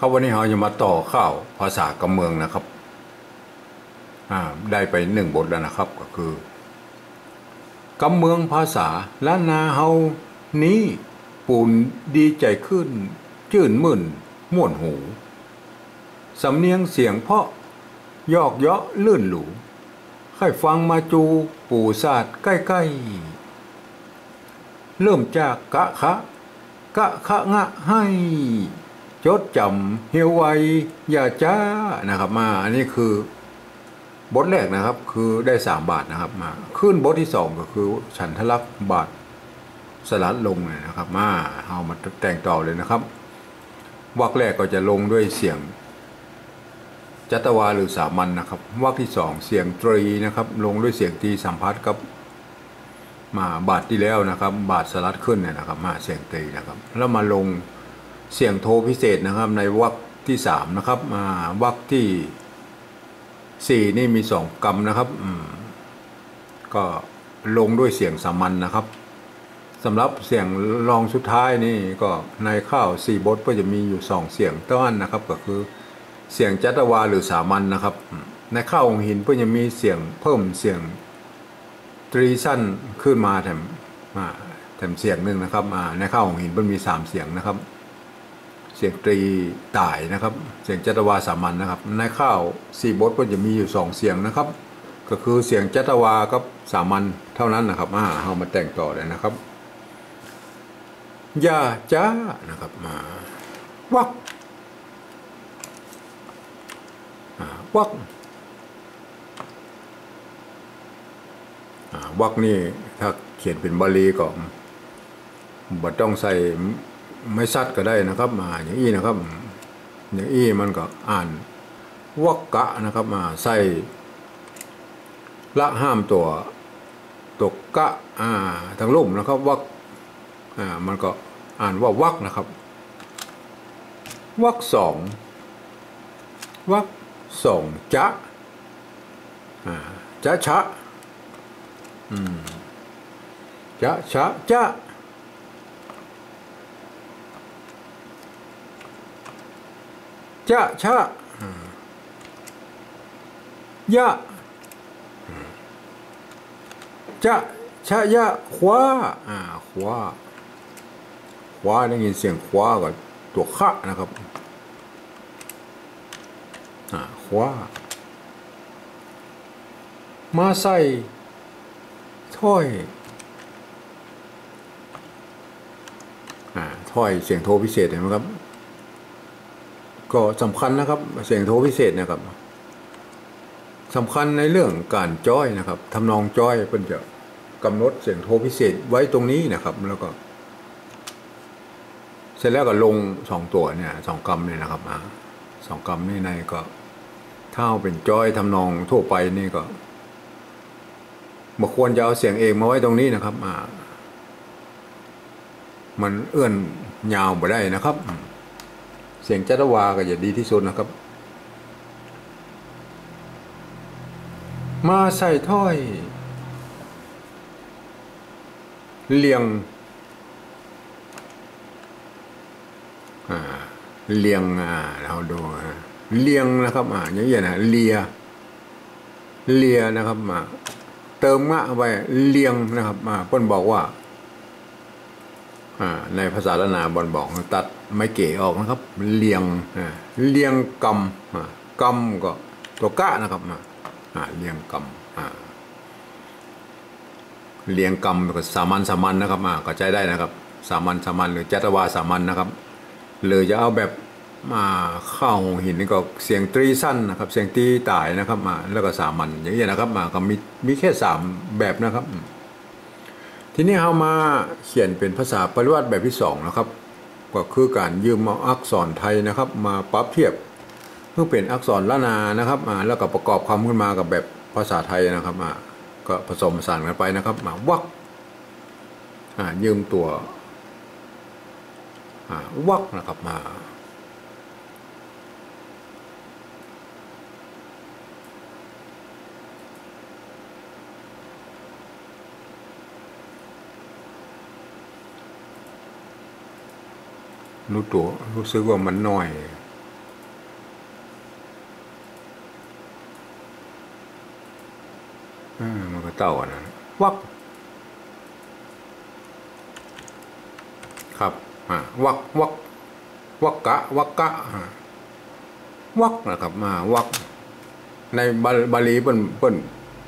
ครับวันนี้เราจะมาต่อข้าวภาษากำเมืองนะครับได้ไป1 บทแล้วนะครับก็คือกำเมืองภาษาล้านนาเฮานี้ปูนดีใจขึ้นจื่นมื่นม่วนหูสำเนียงเสียงเพาะยอกเยาะลื่นหลูให้ฟังมาจูปู่ศาสตร์ใกล้ๆเริ่มจากกะคะงะให้จดจำเฮียวไวอย่าจ้านะครับอันนี้คือบทแรกนะครับคือได้3 บาทนะครับขึ้นบทที่2ก็คือฉันทลักษณ์บาทสลัดลงเลยนะครับเอามาแต่งต่อเลยนะครับวรรคแรกก็จะลงด้วยเสียงจัตวาหรือสามัญนะครับวรรคที่2เสียงตรีนะครับลงด้วยเสียงตรีสัมพัทธ์กับบาทที่แล้วนะครับบาทสลัดขึ้นเนี่ยนะครับเสียงตรีนะครับแล้วมาลงเสียงโทพิเศษนะครับในวรรคที่3นะครับวรรคที่4นี่มี2 กรรมนะครับก็ลงด้วยเสียงสามัญนะครับสำหรับเสียงรองสุดท้ายนี่ก็ในข้าว4 บทก็จะมีอยู่2 เสียงต้นนะครับก็คือเสียงจัตวาหรือสามัญนะครับในข้าวองหินก็จะมีเสียงเพิ่มเสียงตรีสั้นขึ้นมาแถมเสียงหนึ่งนะครับในข้าวองหินมันมี3 เสียงนะครับเสียงตรีต่ายนะครับเสียงจัตวาสามัญนะครับในข้าว4 บทก็จะมีอยู่2 เสียงนะครับก็คือเสียงจัตวากับสามัญเท่านั้นนะครับเอามาแต่งต่อเลยนะครับย่าจ้านะครับวักวักนี่ถ้าเขียนเป็นบาลีก็บ่ต้องใส่ไม่ซัดก็ได้นะครับอย่างอี้นะครับอย่างอี้มันก็อ่านวักกะนะครับใส่ละห้ามตัวกะทางลุ่มนะครับวักมันก็อ่านว่าวักนะครับวัก2จะจะชะจะชะจะชะยะจะชะยะขวาได้ยินเสียงขวากับตัวขะนะครับขวามาใส่ถ้อยเสียงโทพิเศษเห็นไหมครับก็สำคัญนะครับเสียงโทพิเศษนะครับสำคัญในเรื่องการจ้อยนะครับทำนองจ้อยเพิ่นจะกำหนดเสียงโทพิเศษไว้ตรงนี้นะครับแล้วก็เสร็จแล้วก็ลง2 ตัวเนี่ย2 กรรมเนี่ยนะครับ2 กรรมนี่ในก็ถ้าเป็นจ้อยทำนองทั่วไปนี่ก็บ่ควรจะเอาเสียงเองมาไว้ตรงนี้นะครับมันเอื้อนยาวบ่ได้นะครับเสียงจัตวาก็จะดีที่สุดนะครับมาใส่ถ้อยเลียงเราดูเลียงนะครับอย่างนี้นะเลียนะครับเติมงะไปเลียงนะครับเพิ่นบอกว่าในภาษาล้านนาบอลบอกตัดไม้เก๋ออกนะครับเลียงกำก็ตัวกะนะครับเลียงกำก็สามัญนะครับก็ใจได้นะครับสามัญหรือจัตวาสามัญนะครับเลยจะเอาแบบข้าวหินนี่ก็เสียงตรีสั้นนะครับเสียงตรีต่ายนะครับแล้วก็สามัญอย่างนี้นะครับก็มีแค่3 แบบนะครับทีนี้เรามาเขียนเป็นภาษาปริวัติแบบที่2นะครับก็คือการยืมเอาอักษรไทยนะครับมาปรับเทียบเพื่อเป็นอักษรล้านนานะครับแล้วก็ประกอบคำขึ้นมากับแบบภาษาไทยนะครับก็ผสมผสานกันไปนะครับวักยืมตัววักนะครับรู้สึกว่ามันน้อย มันก็เต้ากันนะวักครับวักวักกะวักกะวักนะครับวักในบาลีเปิ้น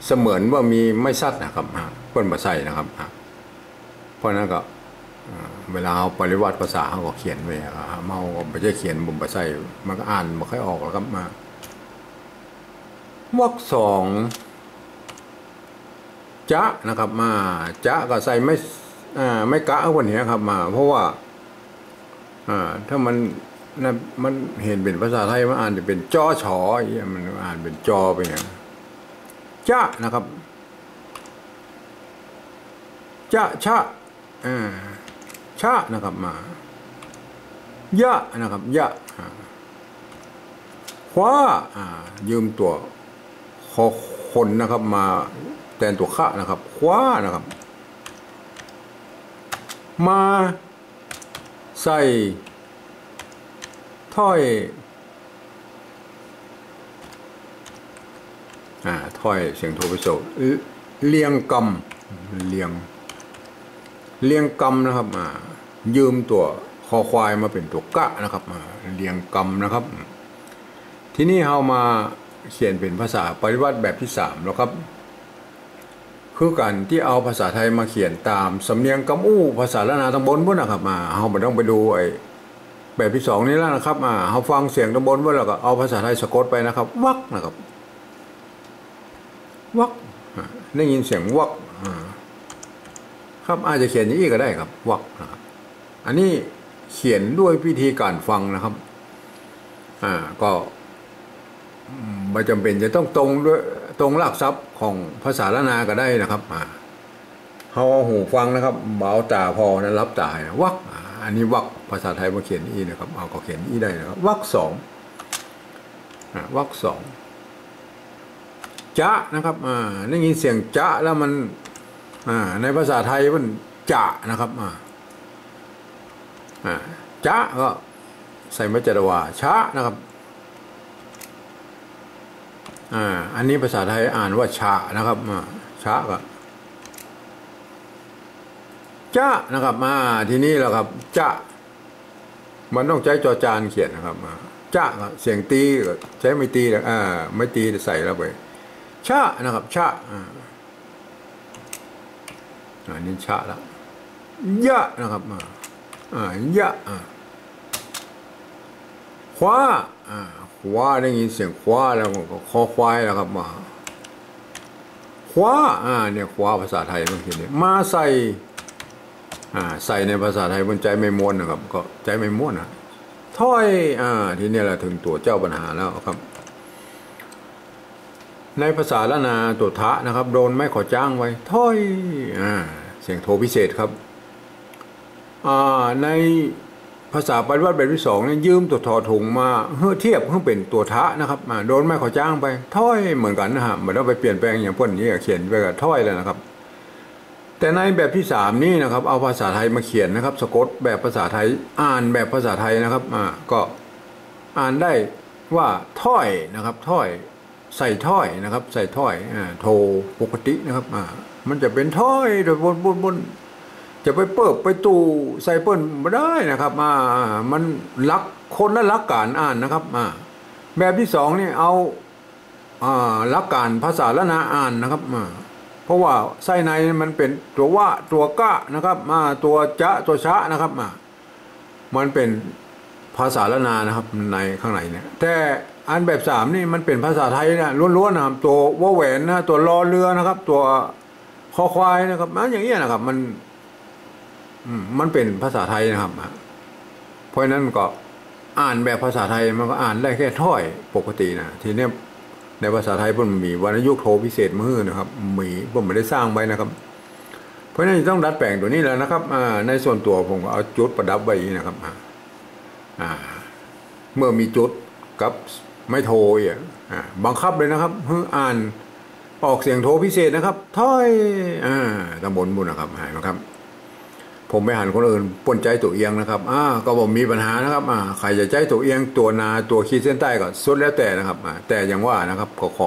เสมือนว่ามีไม่ซัดนะครับเปิ้นมาใส่นะครับเพราะนั้นก็เวลาเอาปริวัติภาษาเขาก็เขียนไว้เมาไม่ใช่เขียนบุมมาใส่มันก็อ่านไม่ค่อยออกแล้วครับวักสองจะนะครับจะก็ใส่ไม่กะวันนี้ครับเพราะว่าถ้ามันเห็นเป็นภาษาไทยมันอ่านจะเป็นจอฉอมันอ่านเป็นจอไปอย่างจะนะครับจะชะชะนะครับยะนะครับยะคว้ายืมตัวคอคนนะครับมาแทนตัวข้านะครับคว้านะครับมาใส่ถ้อยถ้อยเสียงโทพิโสเลียงกำเลียงกำนะครับยืมตัวคอควายมาเป็นตัวกะนะครับเลียงกำนะครับทีนี้เรามาเขียนเป็นภาษาปริวัติแบบที่3แล้วครับคือการที่เอาภาษาไทยมาเขียนตามสำเนียงกำอู้ภาษาละนาตำบลพวกนะครับเราไม่ต้องไปดูแบบที่2นี้แล้วนะครับเราฟังเสียงตำบลว่าแล้วก็เอาภาษาไทยสะกดไปนะครับวักนะครับวักได้ยินเสียงวักครับอาจจะเขียนอย่างนี้ก็ได้ครับวักนะครับอันนี้เขียนด้วยวิธีการฟังนะครับก็ไม่จำเป็นจะต้องตรงด้วยตรงหลักศัพท์ของภาษาละนาก็ได้นะครับเขาเอาหูฟังนะครับเบาตาพอนะรับตาวักอันนี้วักภาษาไทยมาเขียนอีนะครับเอาก็เขียนอีได้นะครับวักสองวักสองจะนะครับได้ยินเสียงจะแล้วมันในภาษาไทยมันจะนะครับจะก็ใส่มัจจดวาชะนะครับอันนี้ภาษาไทยอ่านว่าชะนะครับชะก็จะนะครับทีนี้แหละครับจะมันต้องใช้จอจานเขียนนะครับจะเสียงตีใช้ไม่ตีเลยไม่ตีใส่แล้วไปชะนะครับชะอันนี้ชะแล้วยะนะครับยะคว้าคว้าได้ยินเสียงคว้าแล้วก็คอควายแล้วครับคว้าเนี่ยคว้าภาษาไทยเมื่อกี้นี้มาใส่ใส่ในภาษาไทยบนใจไม่ม้วนนะครับก็ใจไม่ม้วนถ้อยทีนี้แหละถึงตัวเจ้าปัญหาแล้วครับในภาษาละนาตัวทะนะครับโดนไม่ขอจ้างไว้ถ้อยเสียงโทพิเศษครับในภาษาปริวัติแบบที่2เนี่ยยืมตัวทอถุงมาเทียบเพื่อเป็นตัวทะนะครับโดนไม่ขอจ้างไปถ้อยเหมือนกันนะฮะไม่ต้องไปเปลี่ยนแปลงอย่างพวกนี้เขียนไปกับถ้อยเลยนะครับแต่ในแบบที่3นี่นะครับเอาภาษาไทยมาเขียนนะครับสะกดแบบภาษาไทยอ่านแบบภาษาไทยนะครับก็อ่านได้ว่าถ้อยนะครับถ้อยใส่ถ้อยนะครับใส่ถ้อยโทปกตินะครับมันจะเป็นถ้อยโดยบนจะไปเปิดไปตู้ใส่เปิ้ลไม่ได้นะครับมันลักคนละลักการอ่านนะครับแบบที่2นี่เอาลักการภาษาละนาอ่านนะครับเพราะว่าไส้ในมันเป็นตัวว่าตัวกะนะครับตัวจะตัวชะนะครับมันเป็นภาษาละนานะครับในข้างในเนี่ยแต่อันแบบ3นี่มันเป็นภาษาไทยนะล้วนๆนะครับตัววอแหวนนะตัวรอเรือนะครับตัวคอควายนะครับอย่างเงี้ยนะครับมันเป็นภาษาไทยนะครับเพราะนั้นก็อ่านแบบภาษาไทยมันก็อ่านได้แค่ถ้อยปกตินะทีนี้ในภาษาไทยมันมีวรรณยุกต์โทพิเศษมือนะครับผมไม่ได้สร้างไว้นะครับเพราะนั้นต้องดัดแปลงตัวนี้แล้วนะครับในส่วนตัวผมก็เอาจุดประดับไว้นะครับเมื่อมีจุดกับไม่โทบังคับเลยนะครับอ่านออกเสียงโทพิเศษนะครับถ้อยตำบลบุญนะครับหายไหมครับผมไปหันคนอื่นปนใจตัวเอียงนะครับก็บอกมีปัญหานะครับใครจะใจตัวเอียงตัวนาตัวขีดเส้นใต้ก็สุดแล้วแต่นะครับแต่อย่างว่านะครับข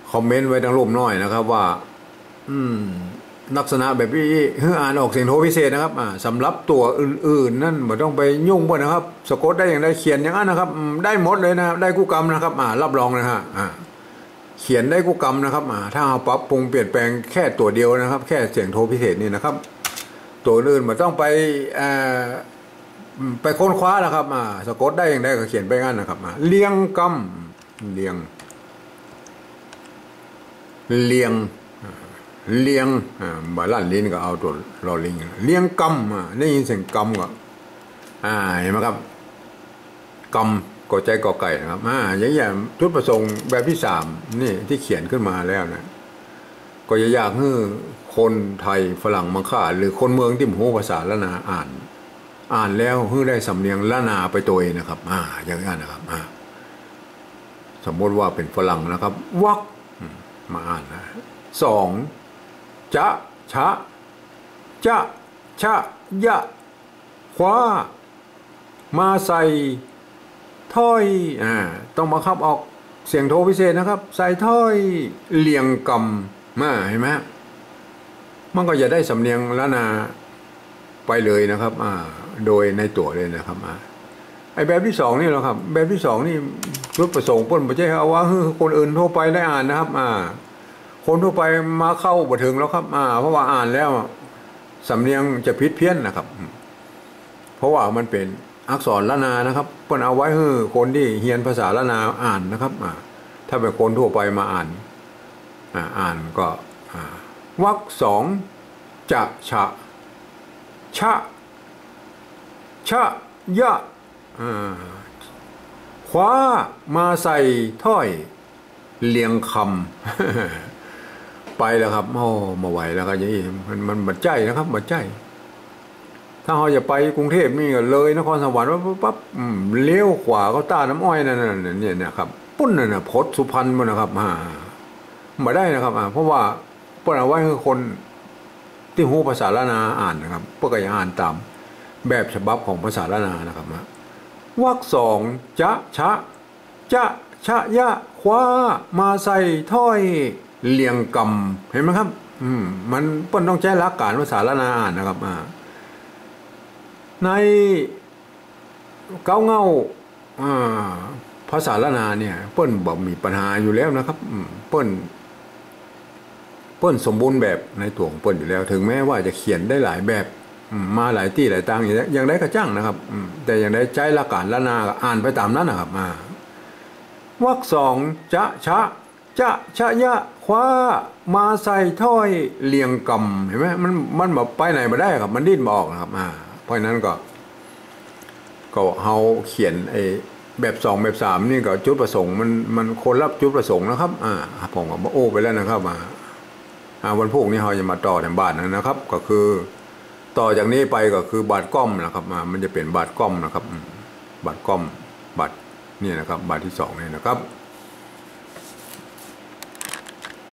อ คอมเมนต์ไว้ทางรูปน้อยนะครับว่าลักษณะแบบนี้อ่านออกเสียงโทพิเศษนะครับสำหรับตัวอื่นๆนั่นไม่ต้องไปยุ่งบ่นะครับสะกดได้อย่างไรเขียนอย่างนั้นนะครับได้หมดเลยนะได้กู้กรรมนะครับรับรองนะฮะเขียนได้กู้กรรมนะครับถ้าเอาปรับปรุงเปลี่ยนแปลงแค่ตัวเดียวนะครับแค่เสียงโทพิเศษนี่นะครับตัวอื่นไม่ต้องไปค้นคว้านะครับสะกดได้อย่างไรก็เขียนไปงั้นนะครับเลียงกรรมเลียงบาลั่นลิ้นก็เอาตัวรอลิงเลี้ยงกำได้ยินเสียงกำก็เห็นไหมครับกำกอใจกอไก่นะครับอย่างจุดประสงค์แบบที่3นี่ที่เขียนขึ้นมาแล้วนะก็จะอยากให้คนไทยฝรั่งมังค่าหรือคนเมืองที่หูภาษาละนาอ่านแล้วให้ได้สำเนียงละนาไปตัวเองนะครับอย่างนั้นนะครับสมมติว่าเป็นฝรั่งนะครับวักมาอ่านนะ2จะชะยะคว้ามาใส่ถ้อยต้องบังคับออกเสียงโทพิเศษนะครับใส่ถ้อยเลียงกำเห็นไหมมันก็จะได้สำเนียงละนาไปเลยนะครับโดยในตัวเลยนะครับไอแบบที่2นี่แหละครับแบบที่2นี่จุดประสงค์เปิ้นไม่ใช่เอาว่าคนอื่นทั่วไปได้อ่านนะครับคนทั่วไปมาเข้าบ่ถึงแล้วครับเพราะว่าอ่านแล้วสำเนียงจะผิดเพี้ยนนะครับเพราะว่ามันเป็นอักษรละนานะครับเปิ้นเอาไว้ให้คนที่เรียนภาษาละนาอ่านนะครับถ้าเป็นคนทั่วไปมาอ่านก็วรรค2จะชะยะคว้ามาใส่ถ้อยเลียงคำไปแล้วครับมาไหวแล้วก็อย่างนี้มันบัดใจนะครับบัดใจถ้าเราจะไปกรุงเทพนี่ก็เลยนครสวรรค์ปั๊บเลี้ยวขวาก็ต้าน้ำอ้อยนั่นเนี่ยครับปุ้นนั่นนะพจน์สุพรรณมันนะครับมาได้นะครับเพราะว่าเปิ้นเอาไว้คือคนที่หูภาษาละนาอ่านนะครับเพื่อจะอ่านตามแบบฉบับของภาษาละนานะครับวรรค2จะยะคว้ามาใส่ถ้อยเลียงกำเห็นไหมครับมันเปิ้นต้องใช้หลักการภาษาละนาอ่านนะครับในเก้าเงาภาษาละนาเนี่ยเปิ้นบอกมีปัญหาอยู่แล้วนะครับเปิ้นสมบูรณ์แบบในตัวของเปิ้นอยู่แล้วถึงแม้ว่าจะเขียนได้หลายแบบมาหลายที่หลายตังอย่างได้กระจ้างนะครับแต่อย่างได้ใช้หลักการละนาอ่านไปตามนั้นนะครับวรรค2จะยะคว้ามาใส่ถ้อยเลียงกำเห็นไหมมันแบบไปไหนมาได้ครับมันดิ้นมาออกนะครับเพราะนั้นก็เขาเขียนแบบ2แบบ3นี่ก็จุดประสงค์มันคนรับจุดประสงค์นะครับผมก็โอ้ไปแล้วนะครับวันพรุ่งนี้เราจะมาต่อในบ้านนะครับก็คือต่อจากนี้ไปก็คือบาทก้อมนะครับมันจะเป็นบาทก้อมนะครับบาทก้อมบาทนี่นะครับบาทที่2นี่นะครับ